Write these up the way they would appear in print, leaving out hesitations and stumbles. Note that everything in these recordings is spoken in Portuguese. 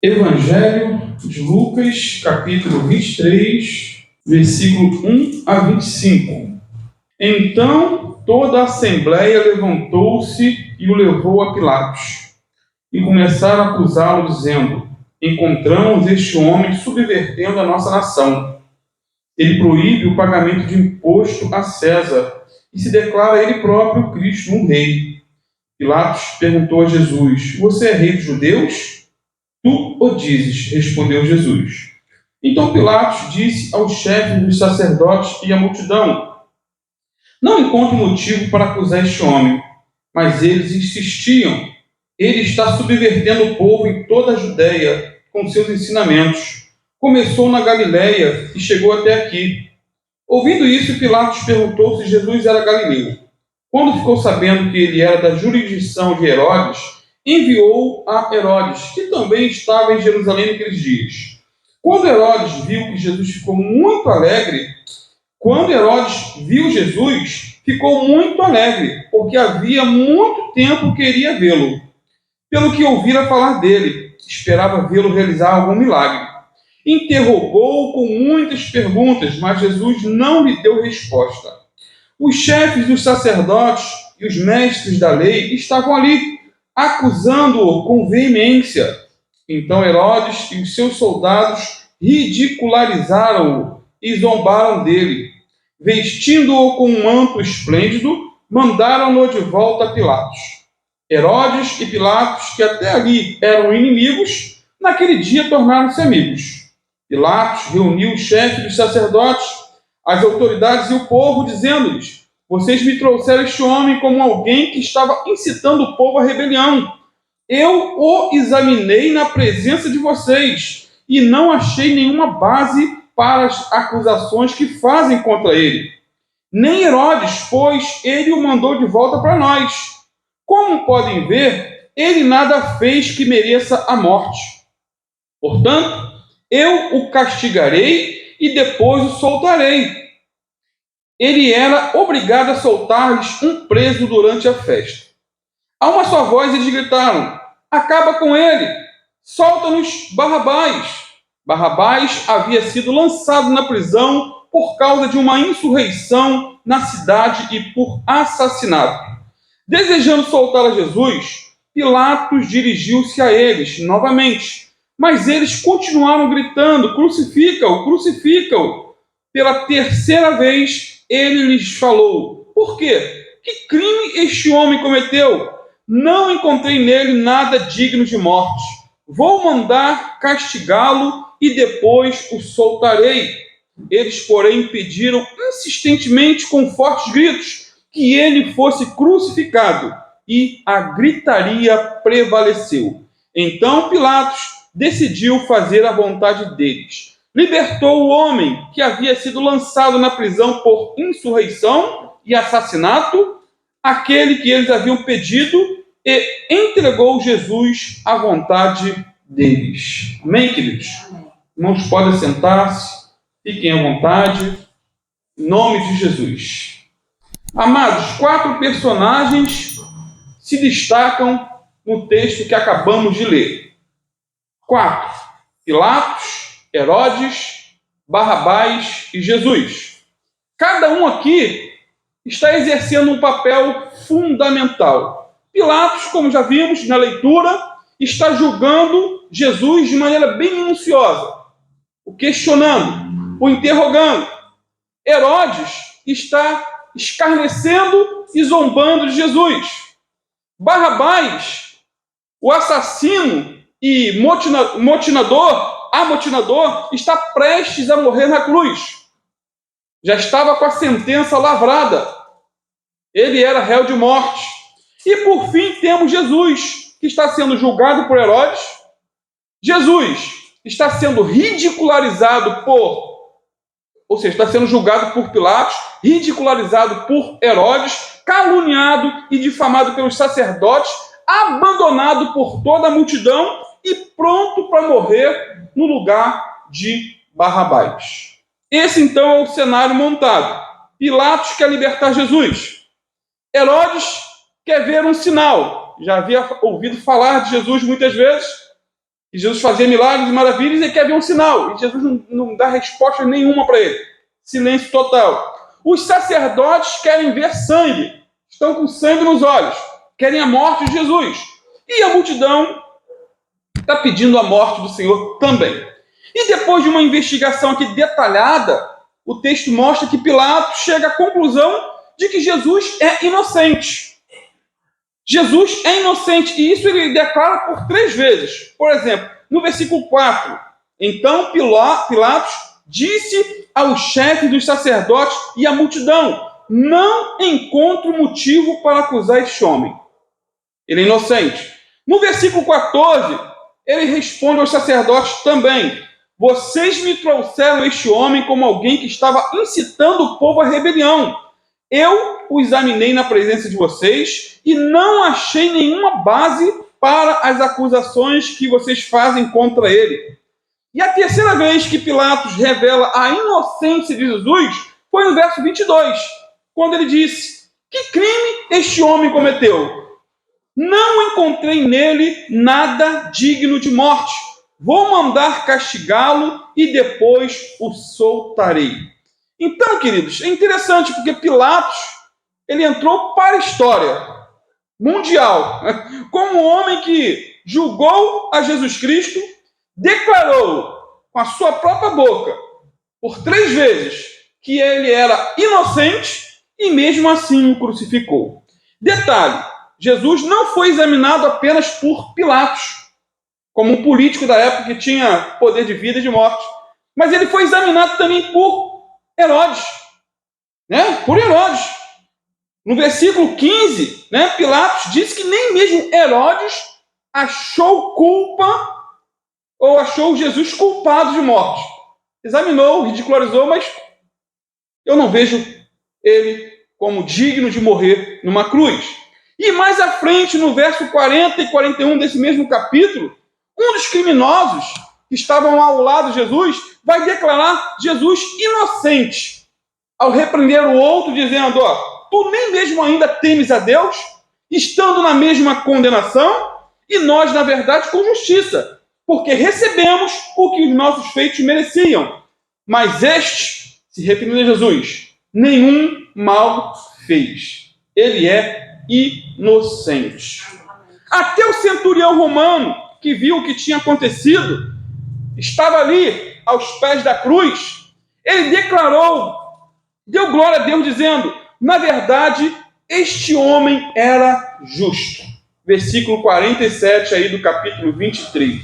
Evangelho de Lucas, capítulo 23, versículo 1 a 25. Então toda a assembleia levantou-se e o levou a Pilatos. E começaram a acusá-lo, dizendo: encontramos este homem subvertendo a nossa nação. Ele proíbe o pagamento de imposto a César e se declara ele próprio Cristo, um rei. Pilatos perguntou a Jesus: você é rei dos judeus? Tu o dizes, respondeu Jesus. Então Pilatos disse aos chefes dos sacerdotes e à multidão: não encontro motivo para acusar este homem. Mas eles insistiam: ele está subvertendo o povo em toda a Judéia com seus ensinamentos. Começou na Galiléia e chegou até aqui. Ouvindo isso, Pilatos perguntou se Jesus era galileu. Quando ficou sabendo que ele era da jurisdição de Herodes, enviou a Herodes, que também estava em Jerusalém naqueles dias. Quando Herodes viu Jesus, ficou muito alegre, porque havia muito tempo queria vê-lo, pelo que ouvira falar dele, esperava vê-lo realizar algum milagre. Interrogou-o com muitas perguntas, mas Jesus não lhe deu resposta. Os chefes dos sacerdotes e os mestres da lei estavam ali, acusando-o com veemência. Então Herodes e os seus soldados ridicularizaram-o e zombaram dele. Vestindo-o com um manto esplêndido, mandaram-no de volta a Pilatos. Herodes e Pilatos, que até ali eram inimigos, naquele dia tornaram-se amigos. Pilatos reuniu os chefes dos sacerdotes, as autoridades e o povo, dizendo-lhes: vocês me trouxeram este homem como alguém que estava incitando o povo à rebelião. Eu o examinei na presença de vocês e não achei nenhuma base para as acusações que fazem contra ele. Nem Herodes, pois ele o mandou de volta para nós. Como podem ver, ele nada fez que mereça a morte. Portanto, eu o castigarei e depois o soltarei. Ele era obrigado a soltar-lhes um preso durante a festa. A uma só voz eles gritaram: acaba com ele! Solta-nos Barrabás! Barrabás havia sido lançado na prisão por causa de uma insurreição na cidade e por assassinato. Desejando soltar a Jesus, Pilatos dirigiu-se a eles novamente, mas eles continuaram gritando: crucifica-o, crucifica-o! Pela terceira vez ele lhes falou: por quê? Que crime este homem cometeu? Não encontrei nele nada digno de morte. Vou mandar castigá-lo e depois o soltarei. Eles, porém, pediram insistentemente com fortes gritos que ele fosse crucificado, e a gritaria prevaleceu. Então Pilatos decidiu fazer a vontade deles. Libertou o homem que havia sido lançado na prisão por insurreição e assassinato, aquele que eles haviam pedido, e entregou Jesus à vontade deles. Amém, queridos? Irmãos, podem sentar-se, fiquem à vontade, em nome de Jesus. Amados, 4 personagens se destacam no texto que acabamos de ler. 4. Pilatos, Herodes, Barrabás e Jesus. Cada um aqui está exercendo um papel fundamental. Pilatos, como já vimos na leitura, está julgando Jesus de maneira bem minuciosa, o questionando, o interrogando. Herodes está escarnecendo e zombando de Jesus. Barrabás, o assassino e amotinador, está prestes a morrer na cruz. Já estava com a sentença lavrada. Ele era réu de morte. E por fim temos Jesus, que está sendo julgado por Herodes. Jesus está sendo ridicularizado está sendo julgado por Pilatos, ridicularizado por Herodes, caluniado e difamado pelos sacerdotes, abandonado por toda a multidão e pronto para morrer no lugar de Barrabás. Esse então é o cenário montado. Pilatos quer libertar Jesus. Herodes quer ver um sinal. Já havia ouvido falar de Jesus muitas vezes. que Jesus fazia milagres e maravilhas e quer ver um sinal. E Jesus não dá resposta nenhuma para ele. Silêncio total. Os sacerdotes querem ver sangue. Estão com sangue nos olhos. Querem a morte de Jesus. E a multidão está pedindo a morte do Senhor também. E depois de uma investigação aqui detalhada, o texto mostra que Pilatos chega à conclusão de que Jesus é inocente. Jesus é inocente, e isso ele declara por 3 vezes. Por exemplo, no versículo 4, então Pilatos disse ao chefe dos sacerdotes e à multidão: não encontro motivo para acusar este homem. Ele é inocente. No versículo 14, ele responde aos sacerdotes também: vocês me trouxeram este homem como alguém que estava incitando o povo à rebelião. Eu o examinei na presença de vocês e não achei nenhuma base para as acusações que vocês fazem contra ele. E a terceira vez que Pilatos revela a inocência de Jesus foi no verso 22, quando ele disse: que crime este homem cometeu? Não encontrei nele nada digno de morte. Vou mandar castigá-lo e depois o soltarei. Então, queridos, é interessante porque Pilatos ele entrou para a história mundial como um homem que julgou a Jesus Cristo, declarou com a sua própria boca por 3 vezes que ele era inocente e mesmo assim o crucificou. Detalhe: Jesus não foi examinado apenas por Pilatos, como um político da época que tinha poder de vida e de morte, mas ele foi examinado também por Herodes, por Herodes. No versículo 15, Pilatos disse que nem mesmo Herodes achou culpa ou achou Jesus culpado de morte. Examinou, ridicularizou, mas eu não vejo ele como digno de morrer numa cruz. E mais à frente, no verso 40 e 41 desse mesmo capítulo, um dos criminosos que estavam ao lado de Jesus vai declarar Jesus inocente, ao repreender o outro, dizendo: tu nem mesmo ainda temes a Deus, estando na mesma condenação, e nós, na verdade, com justiça, porque recebemos o que os nossos feitos mereciam. Mas este, se referindo a Jesus, nenhum mal fez. Ele é inocente. Até o centurião romano, que viu o que tinha acontecido, estava ali aos pés da cruz, ele declarou, deu glória a Deus, dizendo: na verdade, este homem era justo. Versículo 47 aí do capítulo 23.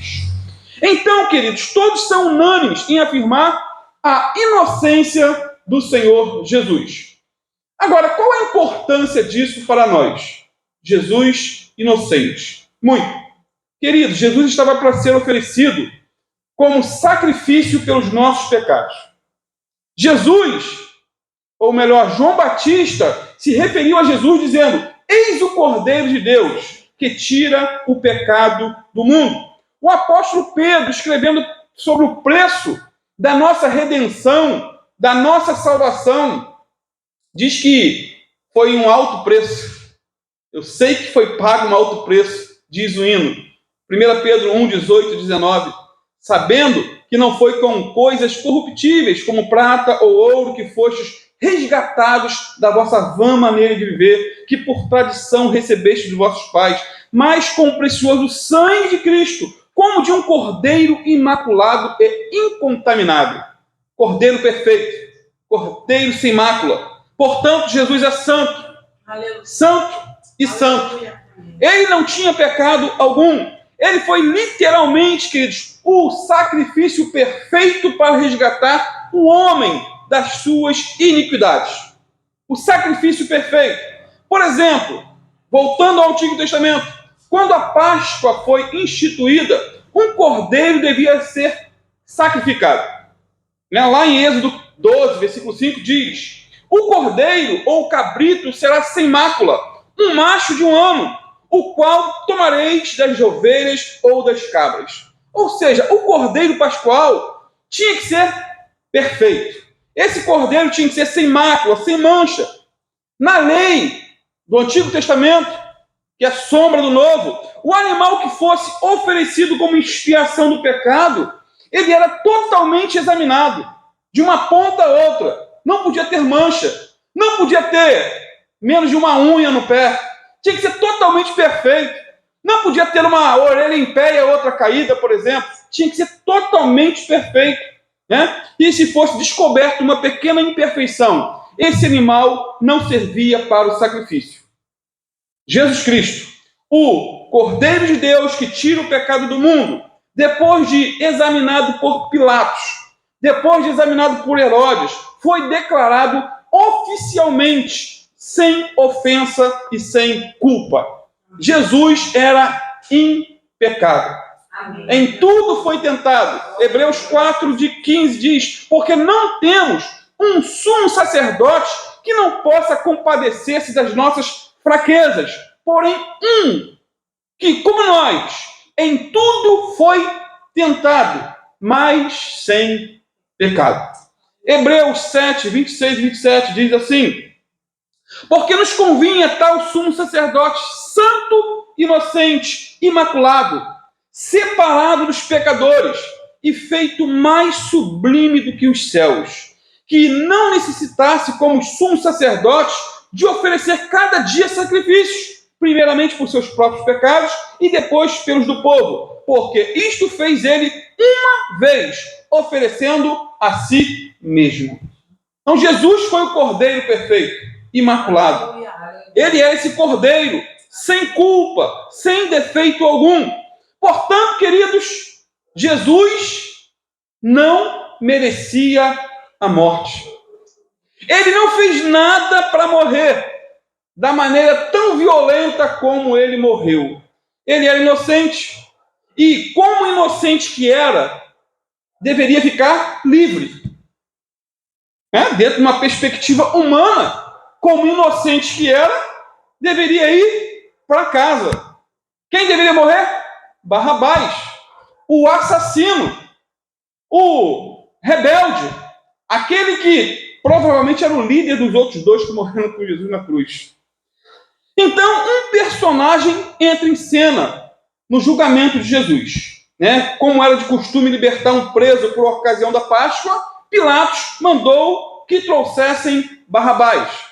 Então, queridos, todos são unânimes em afirmar a inocência do Senhor Jesus. Agora, qual a importância disso para nós? Jesus inocente. Muito. Queridos, Jesus estava para ser oferecido como sacrifício pelos nossos pecados. Jesus, ou melhor, João Batista, se referiu a Jesus dizendo: eis o Cordeiro de Deus, que tira o pecado do mundo. O apóstolo Pedro, escrevendo sobre o preço da nossa redenção, da nossa salvação, diz que foi um alto preço. Eu sei que foi pago um alto preço, diz o hino. 1 Pedro 1, 18 e 19. Sabendo que não foi com coisas corruptíveis, como prata ou ouro, que fostes resgatados da vossa vã maneira de viver, que por tradição recebeste dos vossos pais, mas com o precioso sangue de Cristo, como de um cordeiro imaculado e incontaminável. Cordeiro perfeito, cordeiro sem mácula. Portanto, Jesus é santo, santo e santo. Ele não tinha pecado algum. Ele foi literalmente, queridos, o sacrifício perfeito para resgatar o homem das suas iniquidades. O sacrifício perfeito. Por exemplo, voltando ao Antigo Testamento, quando a Páscoa foi instituída, um cordeiro devia ser sacrificado. Lá em Êxodo 12, versículo 5, diz: o cordeiro ou o cabrito será sem mácula, um macho de 1 ano, o qual tomareis das ovelhas ou das cabras. Ou seja, o cordeiro pascual tinha que ser perfeito. Esse cordeiro tinha que ser sem mácula, sem mancha. Na lei do Antigo Testamento, que é sombra do novo, o animal que fosse oferecido como expiação do pecado, ele era totalmente examinado, de uma ponta a outra. Não podia ter mancha, não podia ter menos de uma unha no pé, tinha que ser totalmente perfeito. Não podia ter uma orelha em pé e a outra caída, por exemplo. Tinha que ser totalmente perfeito, né? E se fosse descoberto uma pequena imperfeição, esse animal não servia para o sacrifício. Jesus Cristo, o Cordeiro de Deus que tira o pecado do mundo, depois de examinado por Pilatos, depois de examinado por Herodes, foi declarado oficialmente sem ofensa e sem culpa. Jesus era impecável. Amém. Em tudo foi tentado. Hebreus 4:15 diz: porque não temos um sumo sacerdote que não possa compadecer-se das nossas fraquezas, porém que, como nós, em tudo foi tentado, mas sem pecado. Hebreus 7:26 e 27 diz assim: porque nos convinha tal sumo sacerdote santo, inocente, imaculado, separado dos pecadores e feito mais sublime do que os céus, que não necessitasse, como os sumos sacerdotes, de oferecer cada dia sacrifícios, primeiramente por seus próprios pecados e depois pelos do povo, porque isto fez ele uma vez, oferecendo a si mesmo. Então Jesus foi o Cordeiro perfeito, imaculado. Ele é esse Cordeiro, sem culpa, sem defeito algum. Portanto, queridos, Jesus não merecia a morte. Ele não fez nada para morrer da maneira tão violenta como ele morreu. Ele era inocente. E como inocente que era, deveria ficar livre. Dentro de uma perspectiva humana, como inocente que era, deveria ir para casa. Quem deveria morrer? Barrabás, o assassino, o rebelde, aquele que provavelmente era o líder dos outros dois que morreram com Jesus na cruz. Então, um personagem entra em cena no julgamento de Jesus. Como era de costume libertar um preso por ocasião da Páscoa, Pilatos mandou que trouxessem Barrabás.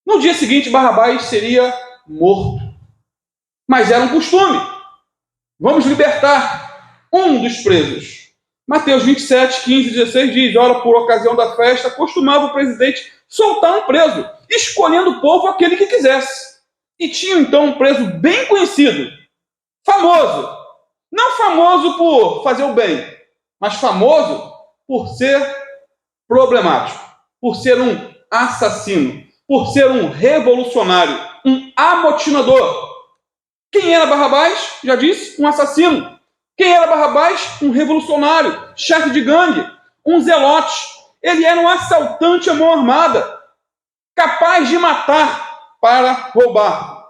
No dia seguinte, Barrabás seria morto. Mas era um costume. Vamos libertar um dos presos. Mateus 27:15 e 16 diz: ora, por ocasião da festa, costumava o presidente soltar um preso, escolhendo o povo aquele que quisesse. E tinha então um preso bem conhecido, famoso. Não famoso por fazer o bem, mas famoso por ser problemático, por ser um assassino, por ser um revolucionário, um amotinador. Quem era Barrabás? Já disse, um assassino. Quem era Barrabás? Um revolucionário, chefe de gangue, um zelote. Ele era um assaltante à mão armada, capaz de matar para roubar.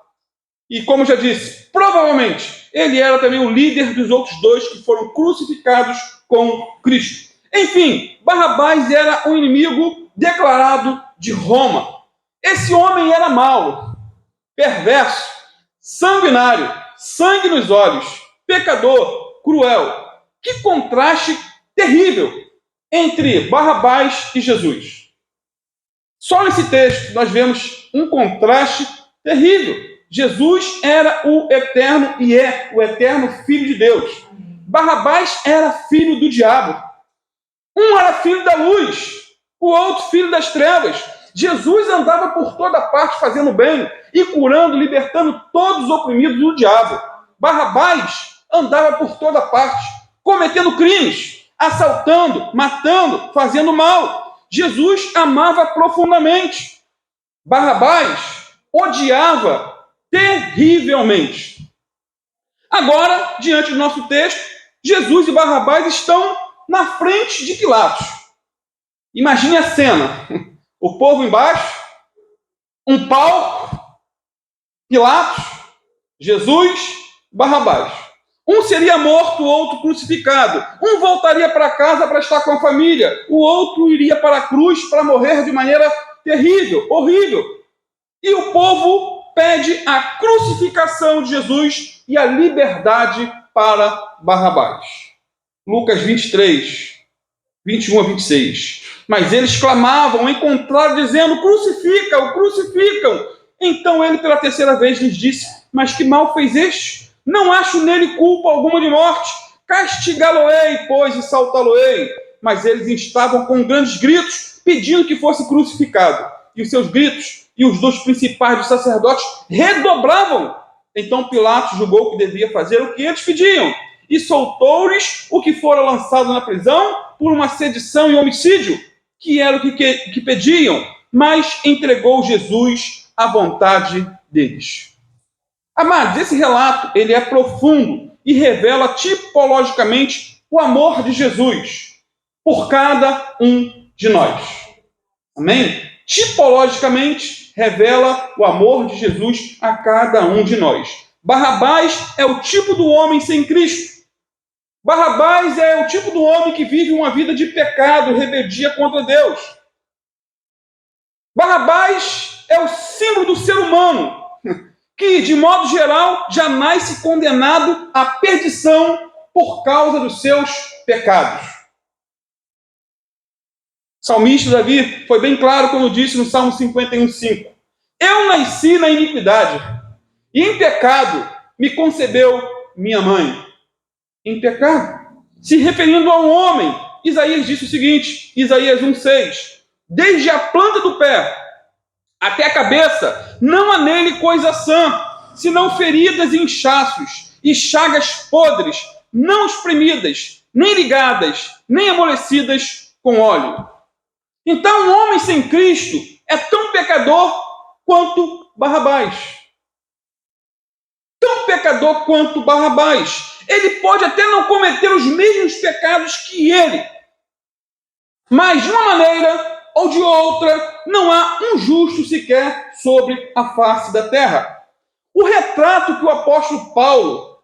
E como já disse, provavelmente ele era também o líder dos outros dois que foram crucificados com Cristo. Enfim, Barrabás era um inimigo declarado de Roma. Esse homem era mau, perverso, sanguinário, sangue nos olhos, pecador, cruel. Que contraste terrível entre Barrabás e Jesus. Só nesse texto nós vemos um contraste terrível. Jesus era o eterno e é o eterno Filho de Deus. Barrabás era filho do diabo. Um era filho da luz, o outro filho das trevas. Jesus andava por toda parte fazendo bem e curando, libertando todos os oprimidos do diabo. Barrabás andava por toda parte, cometendo crimes, assaltando, matando, fazendo mal. Jesus amava profundamente. Barrabás odiava terrivelmente. Agora, diante do nosso texto, Jesus e Barrabás estão na frente de Pilatos. Imagine a cena. O povo embaixo, um palco, Pilatos, Jesus, Barrabás. Um seria morto, o outro crucificado. Um voltaria para casa para estar com a família. O outro iria para a cruz para morrer de maneira terrível, horrível. E o povo pede a crucificação de Jesus e a liberdade para Barrabás. Lucas 23, 21 a 26. Mas eles clamavam em contrário, dizendo: crucificam, crucificam. Então ele pela terceira vez lhes disse: mas que mal fez este? Não acho nele culpa alguma de morte. Castigá-lo-ei, pois, e saltá-lo-ei. Mas eles estavam com grandes gritos, pedindo que fosse crucificado. E os seus gritos e os dos principais dos sacerdotes redobravam. Então Pilatos julgou que devia fazer o que eles pediam, e soltou-lhes o que fora lançado na prisão por uma sedição e homicídio, que era o que pediam, mas entregou Jesus à vontade deles. Amados, esse relato ele é profundo e revela tipologicamente o amor de Jesus por cada um de nós. Amém? Tipologicamente revela o amor de Jesus a cada um de nós. Barrabás é o tipo do homem sem Cristo. Barrabás é o tipo do homem que vive uma vida de pecado e rebeldia contra Deus. Barrabás é o símbolo do ser humano que, de modo geral, já nasce condenado à perdição por causa dos seus pecados. O salmista Davi foi bem claro quando disse no Salmo 51:5: eu nasci na iniquidade, e em pecado me concebeu minha mãe. Em pecado. Se referindo a um homem, Isaías disse o seguinte, Isaías 1:6: desde a planta do pé até a cabeça, não há nele coisa sã, senão feridas e inchaços, e chagas podres, não espremidas, nem ligadas, nem amolecidas com óleo. Então, um homem sem Cristo é tão pecador quanto Barrabás. Tão pecador quanto Barrabás. Ele pode até não cometer os mesmos pecados que ele, mas de uma maneira ou de outra, não há um justo sequer sobre a face da terra. O retrato que o apóstolo Paulo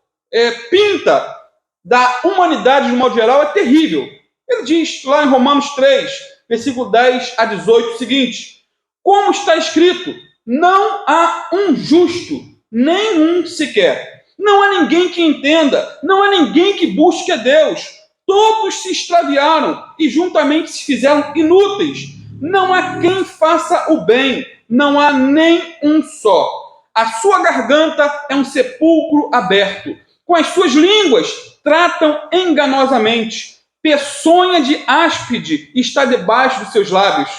pinta da humanidade de modo geral é terrível. Ele diz lá em Romanos 3, versículo 10 a 18, o seguinte: como está escrito, não há um justo, nenhum sequer. Não há ninguém que entenda, não há ninguém que busque a Deus. Todos se extraviaram e juntamente se fizeram inúteis. Não há quem faça o bem, não há nem um só. A sua garganta é um sepulcro aberto. Com as suas línguas tratam enganosamente. Peçonha de áspide está debaixo dos seus lábios.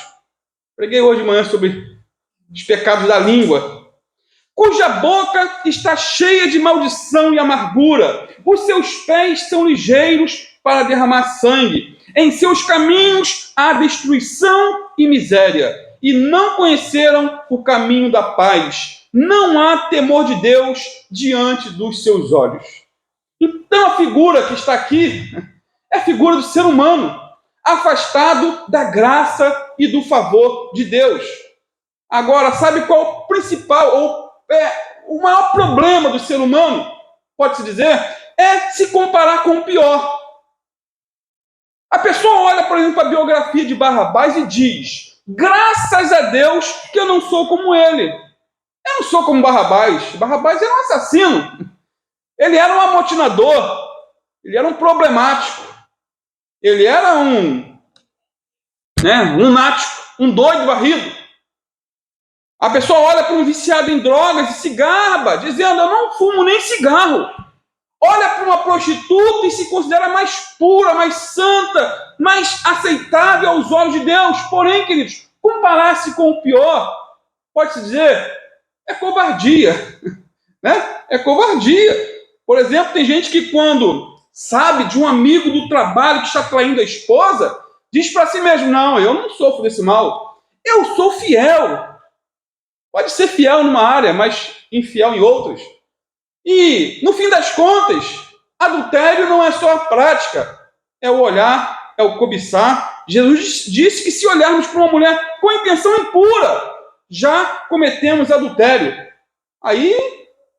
Preguei hoje de manhã sobre os pecados da língua. Cuja boca está cheia de maldição e amargura. Os seus pés são ligeiros para derramar sangue. Em seus caminhos há destruição e miséria. E não conheceram o caminho da paz. Não há temor de Deus diante dos seus olhos. Então a figura que está aqui é a figura do ser humano, afastado da graça e do favor de Deus. Agora, sabe qual o principal, o maior problema do ser humano, pode-se dizer, é se comparar com o pior. A pessoa olha, por exemplo, a biografia de Barrabás e diz: graças a Deus que eu não sou como ele. Eu não sou como Barrabás. Barrabás era um assassino. Ele era um amotinador. Ele era um problemático. Ele era um lunático, um doido varrido. A pessoa olha para um viciado em drogas e se gaba, dizendo: eu não fumo nem cigarro. Olha para uma prostituta e se considera mais pura, mais santa, mais aceitável aos olhos de Deus. Porém, queridos, comparar-se com o pior, pode-se dizer, é covardia. Né? É covardia. Por exemplo, tem gente que quando sabe de um amigo do trabalho que está traindo a esposa, diz para si mesmo: não, eu não sofro desse mal. Eu sou fiel. Pode ser fiel numa área, mas infiel em outras. E, no fim das contas, adultério não é só a prática, é o olhar, é o cobiçar. Jesus disse que se olharmos para uma mulher com intenção impura, já cometemos adultério. Aí,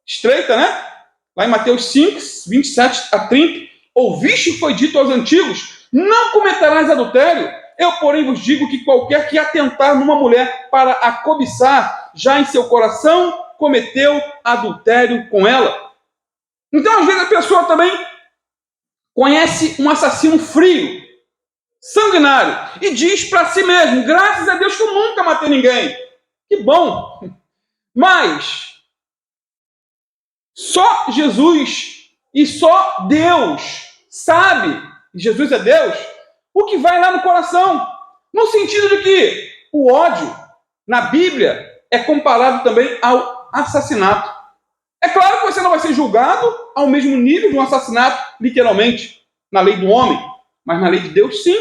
estreita, né? Lá em Mateus 5, 27 a 30, ouviste que foi dito aos antigos: não cometerás adultério. Eu, porém, vos digo que qualquer que atentar numa mulher para a cobiçar, já em seu coração cometeu adultério com ela. Então, às vezes, a pessoa também conhece um assassino frio, sanguinário, e diz para si mesmo: graças a Deus que eu nunca matei ninguém. Que bom! Mas só Jesus e só Deus sabe, Jesus é Deus, o que vai lá no coração. No sentido de que o ódio, na Bíblia, é comparado também ao assassinato. É claro que você não vai ser julgado ao mesmo nível de um assassinato, literalmente, na lei do homem, mas na lei de Deus, sim.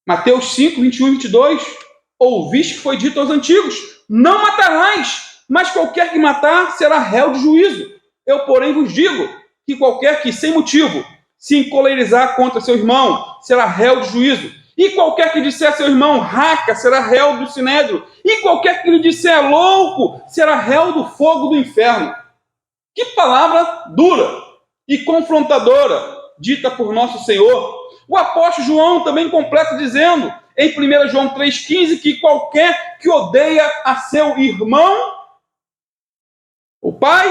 Mateus 5, 21 e 22. Ouviste que foi dito aos antigos: não matarás, mas qualquer que matar será réu de juízo. Eu, porém, vos digo que qualquer que, sem motivo, se encolerizar contra seu irmão, será réu de juízo. E qualquer que disser a seu irmão raca, será réu do sinédrio. E qualquer que lhe disser louco, será réu do fogo do inferno. Que palavra dura e confrontadora, dita por nosso Senhor. O apóstolo João também completa dizendo, em 1 João 3,15, que qualquer que odeia a seu irmão, o pai,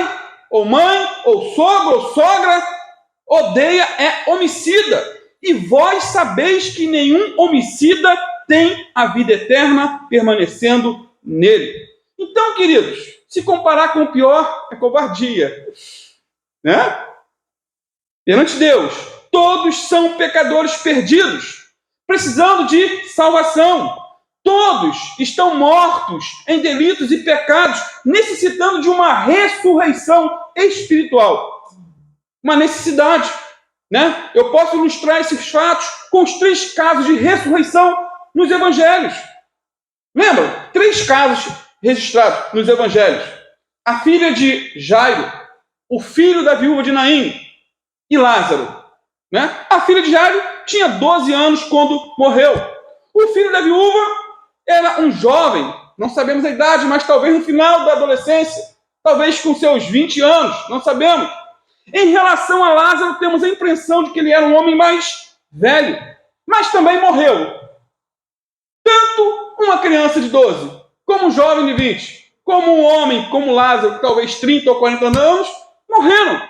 ou mãe, ou sogro, ou sogra, odeia é homicida. E vós sabeis que nenhum homicida tem a vida eterna permanecendo nele. Então, queridos, se comparar com o pior, é covardia. Né? Perante Deus, todos são pecadores perdidos, precisando de salvação. Todos estão mortos em delitos e pecados, necessitando de uma ressurreição espiritual. Uma necessidade. Né? Eu posso ilustrar esses fatos com os 3 casos de ressurreição nos evangelhos. Lembram? 3 casos registrados nos evangelhos. A filha de Jairo, o filho da viúva de Naim e Lázaro. Né? A filha de Jairo tinha 12 anos quando morreu. O filho da viúva era um jovem, não sabemos a idade, mas talvez no final da adolescência, talvez com seus 20 anos, não sabemos. Em relação a Lázaro, temos a impressão de que ele era um homem mais velho, mas também morreu. Tanto uma criança de 12, como um jovem de 20, como um homem como Lázaro, talvez 30 ou 40 anos, morreram.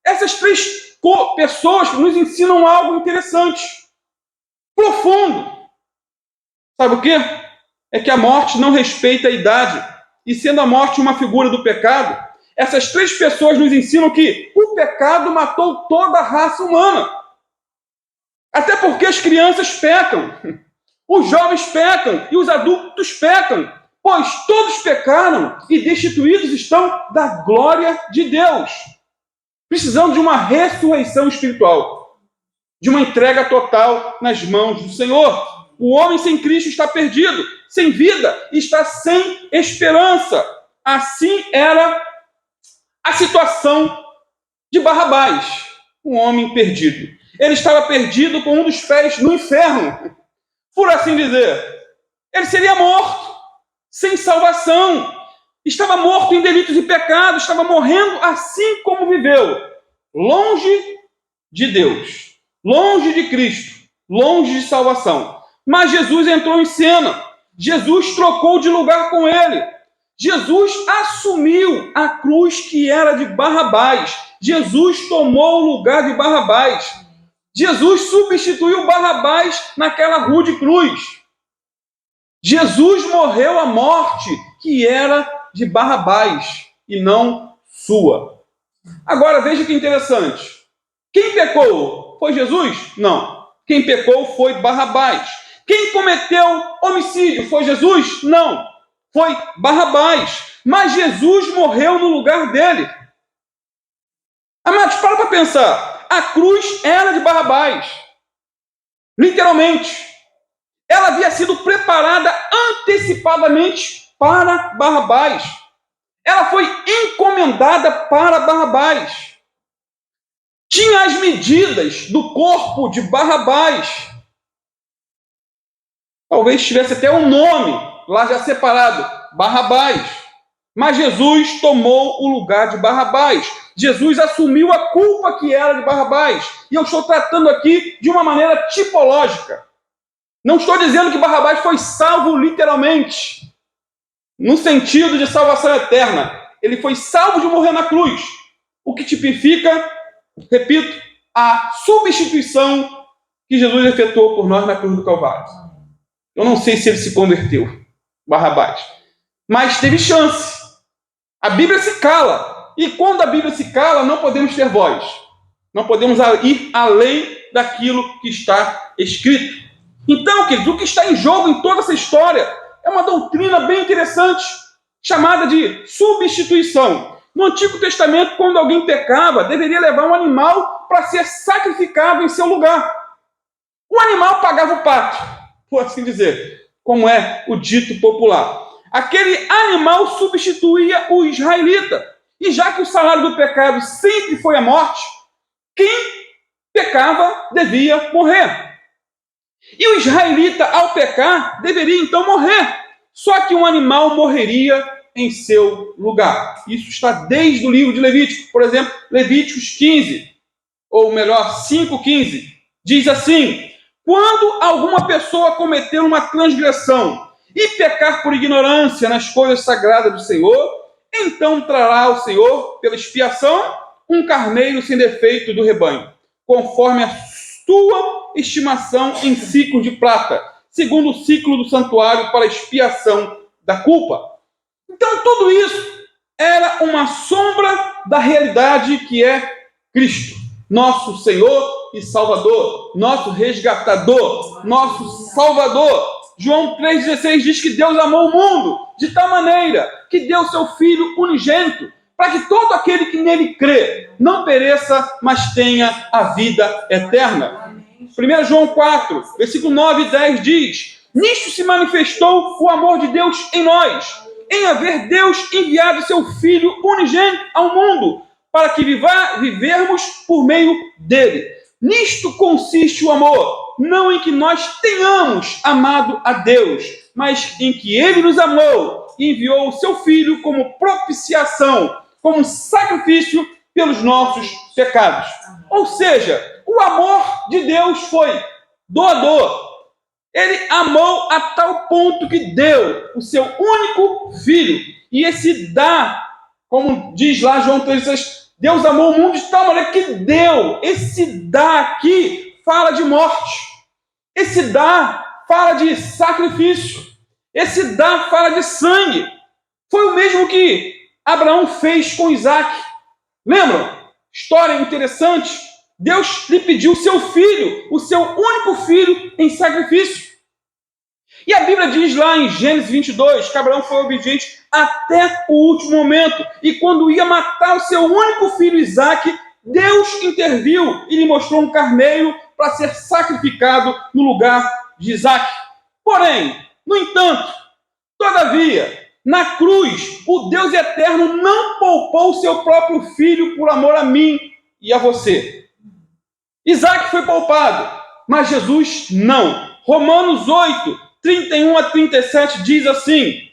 Essas 3 pessoas nos ensinam algo interessante, profundo. Sabe o quê? É que a morte não respeita a idade, e sendo a morte uma figura do pecado, essas 3 pessoas nos ensinam que o pecado matou toda a raça humana. Até porque as crianças pecam, os jovens pecam e os adultos pecam, pois todos pecaram e destituídos estão da glória de Deus. Precisando de uma ressurreição espiritual, de uma entrega total nas mãos do Senhor. O homem sem Cristo está perdido, sem vida, está sem esperança. Assim era a situação de Barrabás, um homem perdido. Ele estava perdido com um dos pés no inferno, por assim dizer. Ele seria morto, sem salvação. Estava morto em delitos e pecados, estava morrendo assim como viveu, longe de Deus, longe de Cristo, longe de salvação. Mas Jesus entrou em cena, Jesus trocou de lugar com ele, Jesus assumiu a cruz que era de Barrabás, Jesus tomou o lugar de Barrabás, Jesus substituiu Barrabás naquela rude cruz. Jesus morreu a morte que era de Barrabás e não sua. Agora veja que interessante. Quem pecou? Foi Jesus? Não. Quem pecou foi Barrabás. Quem cometeu homicídio? Foi Jesus? Não. Foi Barrabás. Mas Jesus morreu no lugar dele. Amados, para pensar. A cruz era de Barrabás. Literalmente. Ela havia sido preparada antecipadamente para Barrabás. Ela foi encomendada para Barrabás. Tinha as medidas do corpo de Barrabás. Talvez tivesse até um nome lá já separado, Barrabás. Mas Jesus tomou o lugar de Barrabás. Jesus assumiu a culpa que era de Barrabás. E eu estou tratando aqui de uma maneira tipológica. Não estou dizendo que Barrabás foi salvo literalmente, no sentido de salvação eterna. Ele foi salvo de morrer na cruz, o que tipifica, repito, a substituição que Jesus efetuou por nós na cruz do Calvário. Eu não sei se ele se converteu, Barrabás, mas teve chance. A Bíblia se cala, e quando a Bíblia se cala, não podemos ter voz. Não podemos ir além daquilo que está escrito. Então, queridos, o que está em jogo em toda essa história é uma doutrina bem interessante, chamada de substituição. No Antigo Testamento, quando alguém pecava, deveria levar um animal para ser sacrificado em seu lugar. O animal pagava o pato, por assim dizer, como é o dito popular. Aquele animal substituía o israelita. E já que o salário do pecado sempre foi a morte, quem pecava devia morrer. E o israelita, ao pecar, deveria então morrer. Só que um animal morreria em seu lugar. Isso está desde o livro de Levítico. Por exemplo, Levíticos 15, ou melhor, 5:15, diz assim: quando alguma pessoa cometer uma transgressão e pecar por ignorância nas coisas sagradas do Senhor, então trará ao Senhor, pela expiação, um carneiro sem defeito do rebanho, conforme a sua estimação em ciclos de prata, segundo o ciclo do santuário para a expiação da culpa. Então tudo isso era uma sombra da realidade que é Cristo, nosso Senhor e Salvador, nosso resgatador, nosso Salvador. João 3,16 diz que Deus amou o mundo de tal maneira que deu seu Filho unigênito, para que todo aquele que nele crê não pereça, mas tenha a vida eterna. 1 João 4, versículo 9 e 10 diz: nisto se manifestou o amor de Deus em nós, em haver Deus enviado seu Filho unigênito ao mundo, para que vivermos por meio dele. Nisto consiste o amor, não em que nós tenhamos amado a Deus, mas em que ele nos amou e enviou o seu Filho como propiciação, como sacrifício pelos nossos pecados. Ou seja, o amor de Deus foi doador. Ele amou a tal ponto que deu o seu único Filho. E esse dá, como diz lá João 3,6, Deus amou o mundo de tal maneira que deu. Esse dá aqui fala de morte. Esse dá fala de sacrifício. Esse dá fala de sangue. Foi o mesmo que Abraão fez com Isaac. Lembram? História interessante. Deus lhe pediu o seu filho, o seu único filho, em sacrifício. E a Bíblia diz lá em Gênesis 22 que Abraão foi obediente até o último momento. E quando ia matar o seu único filho Isaac, Deus interviu e lhe mostrou um carneiro para ser sacrificado no lugar de Isaac. Porém, no entanto, todavia, na cruz, o Deus eterno não poupou o seu próprio filho por amor a mim e a você. Isaac foi poupado, mas Jesus não. Romanos 8, 31 a 37 diz assim: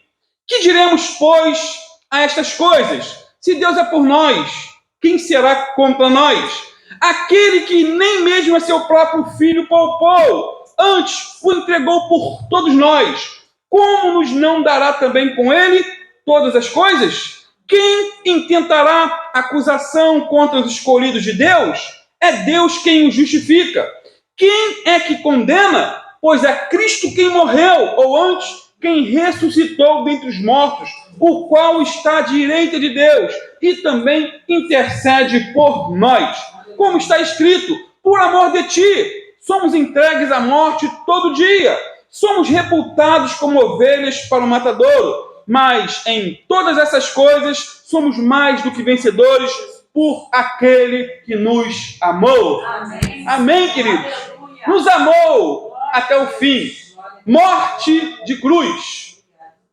que diremos, pois, a estas coisas? Se Deus é por nós, quem será contra nós? Aquele que nem mesmo a seu próprio filho poupou, antes o entregou por todos nós, como nos não dará também com ele todas as coisas? Quem intentará acusação contra os escolhidos de Deus? É Deus quem os justifica. Quem é que condena? Pois é Cristo quem morreu, ou antes, quem ressuscitou dentre os mortos, o qual está à direita de Deus e também intercede por nós. Como está escrito: por amor de ti, somos entregues à morte todo dia, somos reputados como ovelhas para o matadouro, mas em todas essas coisas somos mais do que vencedores por aquele que nos amou. Amém, Amém, queridos? Aleluia. Nos amou até o fim. Morte de cruz.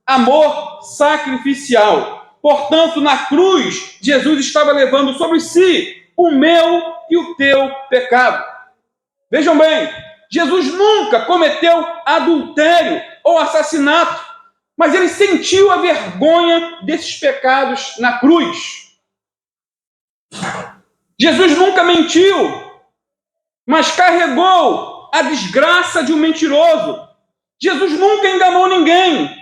Amor sacrificial. Portanto, na cruz, Jesus estava levando sobre si o meu e o teu pecado. Vejam bem, Jesus nunca cometeu adultério ou assassinato, mas ele sentiu a vergonha desses pecados na cruz. Jesus nunca mentiu, mas carregou a desgraça de um mentiroso. Jesus nunca enganou ninguém,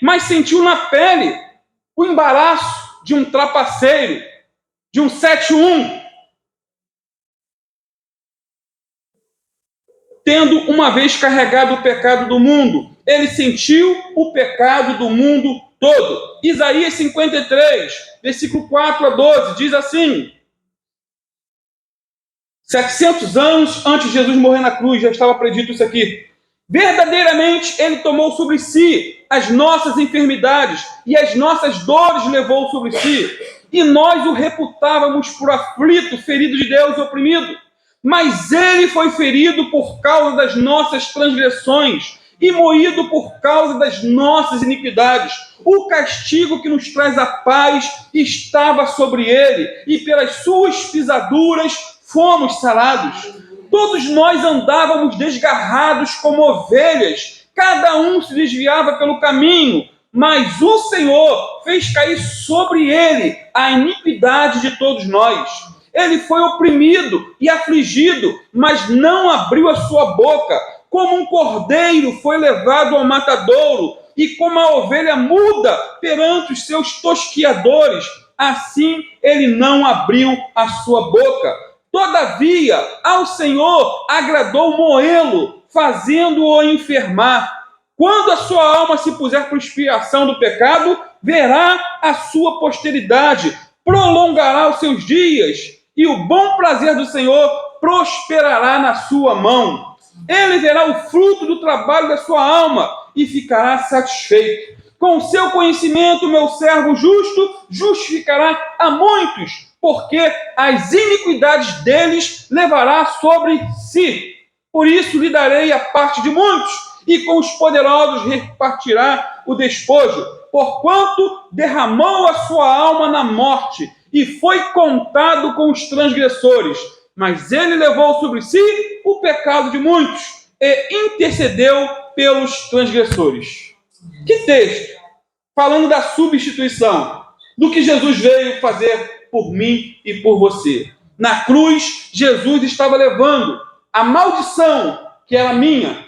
mas sentiu na pele o embaraço de um trapaceiro, de um 7-1, tendo uma vez carregado o pecado do mundo. Ele sentiu o pecado do mundo todo. Isaías 53, versículo 4 a 12, diz assim: 700 anos antes de Jesus morrer na cruz, já estava predito isso aqui. Verdadeiramente, ele tomou sobre si as nossas enfermidades e as nossas dores levou sobre si. E nós o reputávamos por aflito, ferido de Deus, oprimido. Mas ele foi ferido por causa das nossas transgressões e moído por causa das nossas iniquidades. O castigo que nos traz a paz estava sobre ele, e pelas suas pisaduras fomos sarados. Todos nós andávamos desgarrados como ovelhas, cada um se desviava pelo caminho, mas o Senhor fez cair sobre ele a iniquidade de todos nós. Ele foi oprimido e afligido, mas não abriu a sua boca. Como um cordeiro foi levado ao matadouro, e como a ovelha muda perante os seus tosquiadores, assim ele não abriu a sua boca. Todavia, ao Senhor agradou moê-lo, fazendo-o enfermar. Quando a sua alma se puser por expiação do pecado, verá a sua posteridade, prolongará os seus dias, e o bom prazer do Senhor prosperará na sua mão. Ele verá o fruto do trabalho da sua alma e ficará satisfeito. Com o seu conhecimento, meu servo justo justificará a muitos, porque as iniquidades deles levará sobre si. Por isso lhe darei a parte de muitos, e com os poderosos repartirá o despojo, porquanto derramou a sua alma na morte, e foi contado com os transgressores. Mas ele levou sobre si o pecado de muitos, e intercedeu pelos transgressores. Que texto! Falando da substituição, do que Jesus veio fazer por mim e por você. Na cruz, Jesus estava levando a maldição que era minha,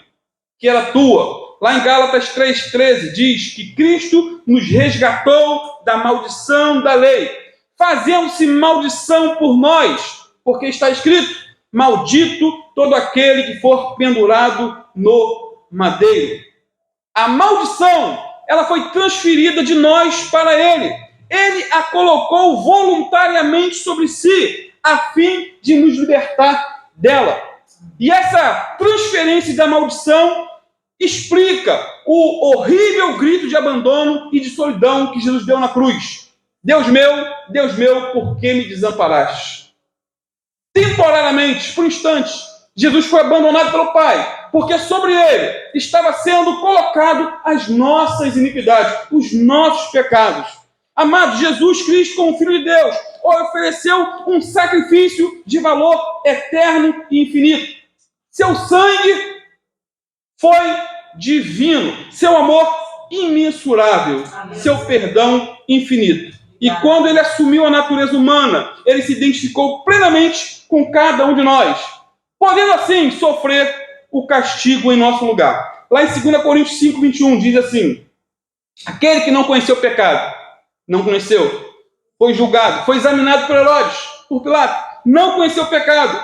que era tua. Lá em Gálatas 3,13 diz que Cristo nos resgatou da maldição da lei, fazendo-se maldição por nós, porque está escrito: maldito todo aquele que for pendurado no madeiro. A maldição, ela foi transferida de nós para ele. Ele a colocou voluntariamente sobre si, a fim de nos libertar dela. E essa transferência da maldição explica o horrível grito de abandono e de solidão que Jesus deu na cruz. Deus meu, por que me desamparaste? Temporariamente, por instantes, Jesus foi abandonado pelo Pai, porque sobre ele estava sendo colocado as nossas iniquidades, os nossos pecados. Amado, Jesus Cristo, como Filho de Deus, ofereceu um sacrifício de valor eterno e infinito. Seu sangue foi divino, seu amor imensurável, seu perdão infinito. E quando ele assumiu a natureza humana, ele se identificou plenamente com cada um de nós, podendo assim sofrer o castigo em nosso lugar. Lá em 2 Coríntios 5:21 diz assim: aquele que não conheceu o pecado, não conheceu, foi julgado, foi examinado por Herodes, por Pilato, não conheceu o pecado,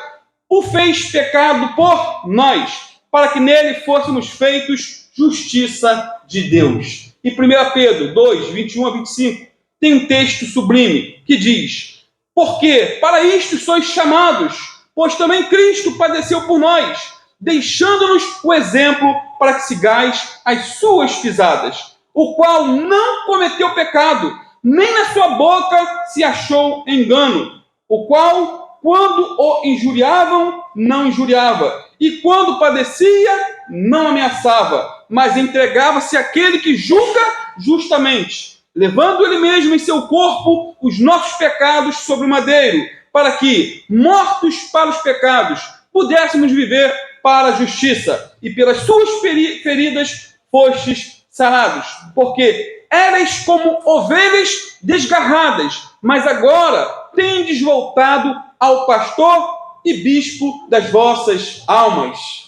o fez pecado por nós, para que nele fôssemos feitos justiça de Deus. E 1 Pedro 2:21-25 tem um texto sublime que diz: porque para isto sois chamados, pois também Cristo padeceu por nós, deixando-nos o exemplo para que sigais as suas pisadas, o qual não cometeu pecado, nem na sua boca se achou engano, o qual, quando o injuriavam, não injuriava, e quando padecia, não ameaçava, mas entregava-se àquele que julga justamente, levando ele mesmo em seu corpo os nossos pecados sobre o madeiro, para que, mortos para os pecados, pudéssemos viver para a justiça, e pelas suas feridas fostes sarados, porque erais como ovelhas desgarradas, mas agora tendes voltado ao pastor e bispo das vossas almas.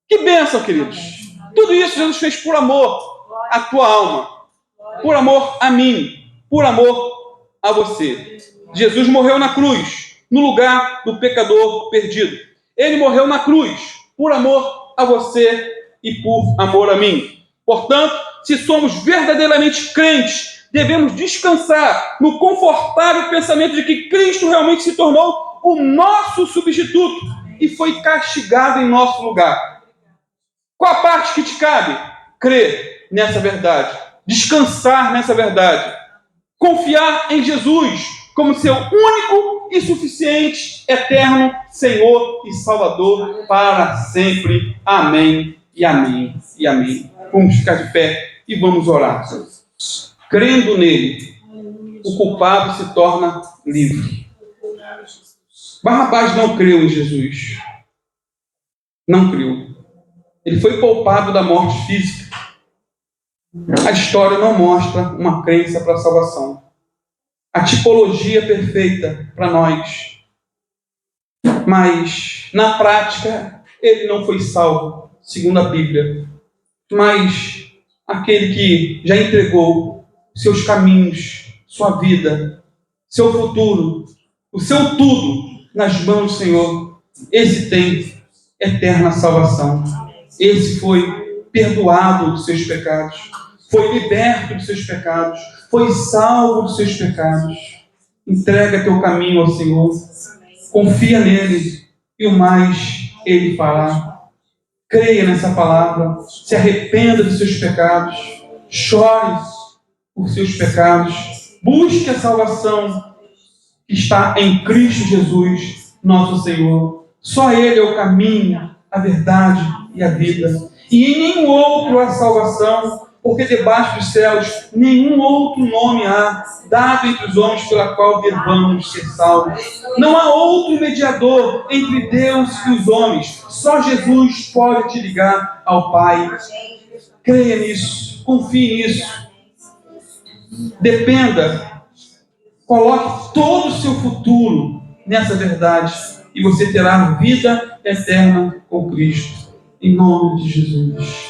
Que bênção, queridos! Tudo isso Jesus fez por amor à tua alma, por amor a mim. por amor a você. Jesus morreu na cruz, no lugar do pecador perdido. Ele morreu na cruz, por amor a você e por amor a mim. Portanto, se somos verdadeiramente crentes, devemos descansar no confortável pensamento de que Cristo realmente se tornou o nosso substituto e foi castigado em nosso lugar. Qual a parte que te cabe? Crer nessa verdade, descansar nessa verdade, confiar em Jesus como seu único e suficiente, eterno Senhor e Salvador para sempre. Amém e amém e amém. Vamos ficar de pé e vamos orar. Crendo nele, o culpado se torna livre. Barrabás não creu em Jesus. Não creu. Ele foi poupado da morte física. A história não mostra uma crença para a salvação. A tipologia perfeita para nós. Mas, na prática, ele não foi salvo, segundo a Bíblia. Mas aquele que já entregou seus caminhos, sua vida, seu futuro, o seu tudo nas mãos do Senhor, esse tem eterna salvação. Esse foi perdoado dos seus pecados, foi liberto dos seus pecados, foi salvo dos seus pecados. Entrega teu caminho ao Senhor, confia nele e o mais ele fará. Creia nessa palavra, se arrependa dos seus pecados, chore por seus pecados, busque a salvação que está em Cristo Jesus, nosso Senhor. Só Ele é o caminho, a verdade e a vida. E em nenhum outro há salvação, porque debaixo dos céus nenhum outro nome há, dado entre os homens pela qual devamos ser salvos. Não há outro mediador entre Deus e os homens. Só Jesus pode te ligar ao Pai. Creia nisso, confie nisso. Dependa, coloque todo o seu futuro nessa verdade e você terá vida eterna com Cristo. Em nome de Jesus.